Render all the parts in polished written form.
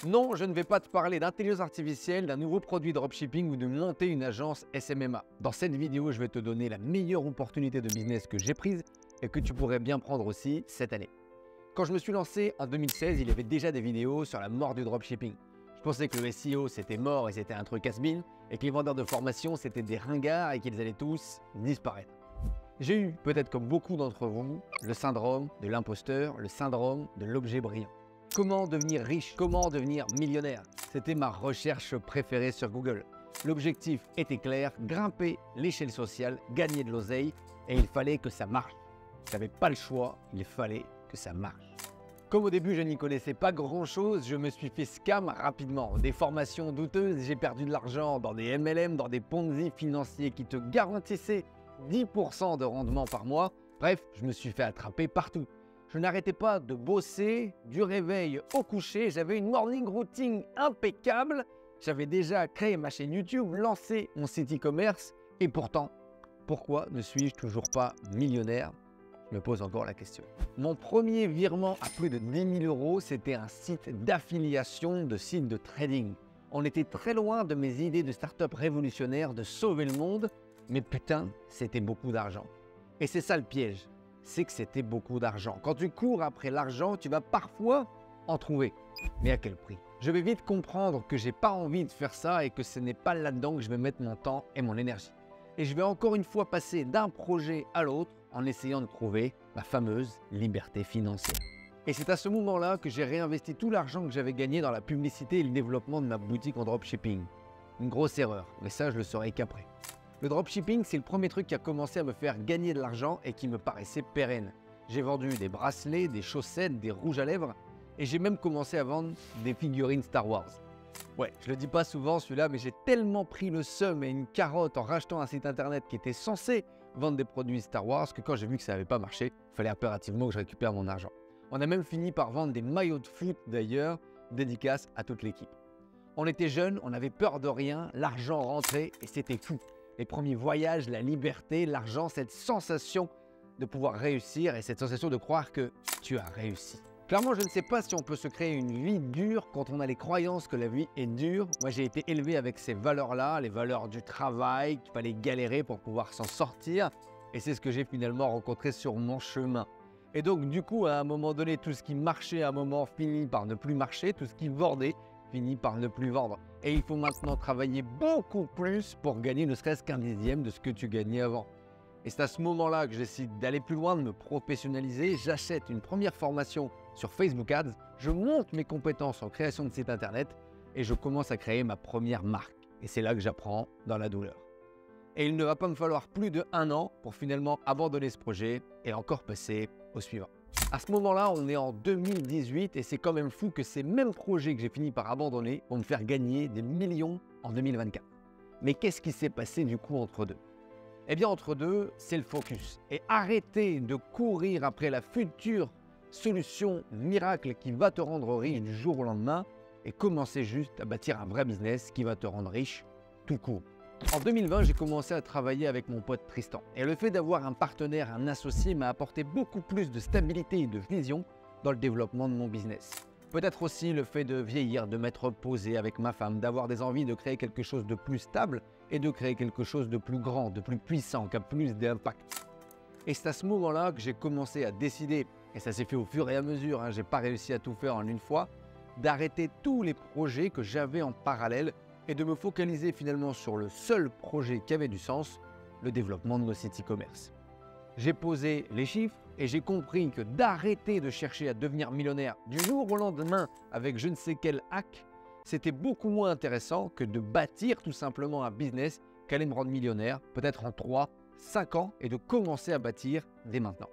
Non, je ne vais pas te parler d'intelligence artificielle, d'un nouveau produit dropshipping ou de monter une agence SMMA. Dans cette vidéo, je vais te donner la meilleure opportunité de business que j'ai prise et que tu pourrais bien prendre aussi cette année. Quand je me suis lancé en 2016, il y avait déjà des vidéos sur la mort du dropshipping. Je pensais que le SEO c'était mort et c'était un truc has-been et que les vendeurs de formation c'était des ringards et qu'ils allaient tous disparaître. J'ai eu, peut-être comme beaucoup d'entre vous, le syndrome de l'imposteur, le syndrome de l'objet brillant. Comment devenir riche? Comment devenir millionnaire? C'était ma recherche préférée sur Google. L'objectif était clair, grimper l'échelle sociale, gagner de l'oseille, et il fallait que ça marche. Je n'avais pas le choix, il fallait que ça marche. Comme au début je n'y connaissais pas grand-chose, je me suis fait scam rapidement. Des formations douteuses, j'ai perdu de l'argent dans des MLM, dans des Ponzi financiers qui te garantissaient 10% de rendement par mois. Bref, je me suis fait attraper partout. Je n'arrêtais pas de bosser du réveil au coucher. J'avais une morning routine impeccable. J'avais déjà créé ma chaîne YouTube, lancé mon site e-commerce. Et pourtant, pourquoi ne suis-je toujours pas millionnaire? Je me pose encore la question. Mon premier virement à plus de 10 000 €, c'était un site d'affiliation de site de trading. On était très loin de mes idées de start-up révolutionnaire, de sauver le monde. Mais putain, c'était beaucoup d'argent. Et c'est ça le piège, c'est que c'était beaucoup d'argent. Quand tu cours après l'argent, tu vas parfois en trouver. Mais à quel prix? Je vais vite comprendre que j'ai pas envie de faire ça et que ce n'est pas là-dedans que je vais mettre mon temps et mon énergie. Et je vais encore une fois passer d'un projet à l'autre en essayant de trouver ma fameuse liberté financière. Et c'est à ce moment-là que j'ai réinvesti tout l'argent que j'avais gagné dans la publicité et le développement de ma boutique en dropshipping. Une grosse erreur, mais ça je le saurai qu'après. Le dropshipping, c'est le premier truc qui a commencé à me faire gagner de l'argent et qui me paraissait pérenne. J'ai vendu des bracelets, des chaussettes, des rouges à lèvres et j'ai même commencé à vendre des figurines Star Wars. Ouais, je le dis pas souvent celui-là, mais j'ai tellement pris le seum et une carotte en rachetant un site internet qui était censé vendre des produits Star Wars que quand j'ai vu que ça n'avait pas marché, il fallait impérativement que je récupère mon argent. On a même fini par vendre des maillots de foot d'ailleurs, dédicaces à toute l'équipe. On était jeunes, on avait peur de rien, l'argent rentrait et c'était fou. Les premiers voyages, la liberté, l'argent, cette sensation de pouvoir réussir et cette sensation de croire que tu as réussi. Clairement, je ne sais pas si on peut se créer une vie dure quand on a les croyances que la vie est dure. Moi, j'ai été élevé avec ces valeurs-là, les valeurs du travail, qu'il fallait galérer pour pouvoir s'en sortir. Et c'est ce que j'ai finalement rencontré sur mon chemin. Et donc, du coup, à un moment donné, tout ce qui marchait à un moment finit par ne plus marcher, tout ce qui vendait finit par ne plus vendre. Et il faut maintenant travailler beaucoup plus pour gagner ne serait-ce qu'un dixième de ce que tu gagnais avant. Et c'est à ce moment-là que je décide d'aller plus loin, de me professionnaliser. J'achète une première formation sur Facebook Ads, je monte mes compétences en création de sites internet et je commence à créer ma première marque. Et c'est là que j'apprends dans la douleur. Et il ne va pas me falloir plus de 1 an pour finalement abandonner ce projet et encore passer au suivant. À ce moment-là, on est en 2018 et c'est quand même fou que ces mêmes projets que j'ai fini par abandonner vont me faire gagner des millions en 2024. Mais qu'est-ce qui s'est passé du coup entre deux? Eh bien entre deux, c'est le focus. Et arrêter de courir après la future solution miracle qui va te rendre riche du jour au lendemain et commencer juste à bâtir un vrai business qui va te rendre riche tout court. En 2020, j'ai commencé à travailler avec mon pote Tristan. Et le fait d'avoir un partenaire, un associé m'a apporté beaucoup plus de stabilité et de vision dans le développement de mon business. Peut-être aussi le fait de vieillir, de m'être posé avec ma femme, d'avoir des envies de créer quelque chose de plus stable et de créer quelque chose de plus grand, de plus puissant, qui a plus d'impact. Et c'est à ce moment-là que j'ai commencé à décider, et ça s'est fait au fur et à mesure, j'ai pas réussi à tout faire en une fois, d'arrêter tous les projets que j'avais en parallèle et de me focaliser finalement sur le seul projet qui avait du sens, le développement de nos sites e-commerce. J'ai posé les chiffres et j'ai compris que d'arrêter de chercher à devenir millionnaire du jour au lendemain avec je ne sais quel hack, c'était beaucoup moins intéressant que de bâtir tout simplement un business qui allait me rendre millionnaire, peut-être en 3, 5 ans, et de commencer à bâtir dès maintenant.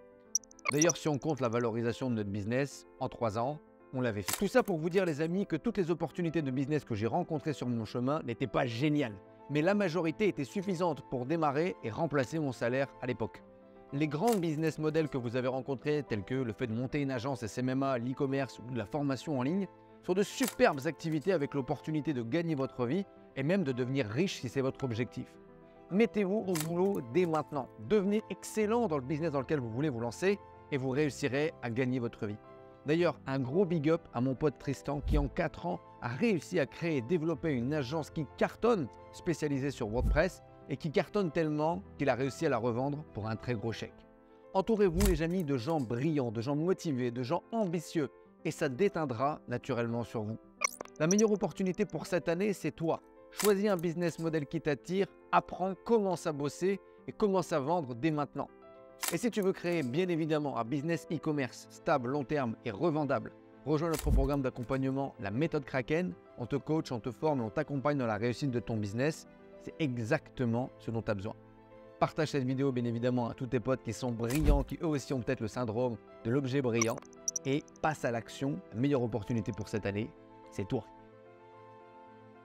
D'ailleurs, si on compte la valorisation de notre business, en 3 ans, on l'avait fait. Tout ça pour vous dire les amis que toutes les opportunités de business que j'ai rencontrées sur mon chemin n'étaient pas géniales. Mais la majorité était suffisante pour démarrer et remplacer mon salaire à l'époque. Les grands business models que vous avez rencontrés, tels que le fait de monter une agence SMMA, l'e-commerce ou de la formation en ligne, sont de superbes activités avec l'opportunité de gagner votre vie et même de devenir riche si c'est votre objectif. Mettez-vous au boulot dès maintenant. Devenez excellent dans le business dans lequel vous voulez vous lancer et vous réussirez à gagner votre vie. D'ailleurs, un gros big up à mon pote Tristan qui en 4 ans a réussi à créer et développer une agence qui cartonne spécialisée sur WordPress et qui cartonne tellement qu'il a réussi à la revendre pour un très gros chèque. Entourez-vous les amis de gens brillants, de gens motivés, de gens ambitieux et ça déteindra naturellement sur vous. La meilleure opportunité pour cette année, c'est toi. Choisis un business model qui t'attire, apprends, commence à bosser et commence à vendre dès maintenant. Et si tu veux créer bien évidemment un business e-commerce stable, long terme et revendable, rejoins notre programme d'accompagnement, la méthode Kraken. On te coach, on te forme et on t'accompagne dans la réussite de ton business. C'est exactement ce dont tu as besoin. Partage cette vidéo bien évidemment à tous tes potes qui sont brillants, qui eux aussi ont peut-être le syndrome de l'objet brillant. Et passe à l'action. La meilleure opportunité pour cette année, c'est toi.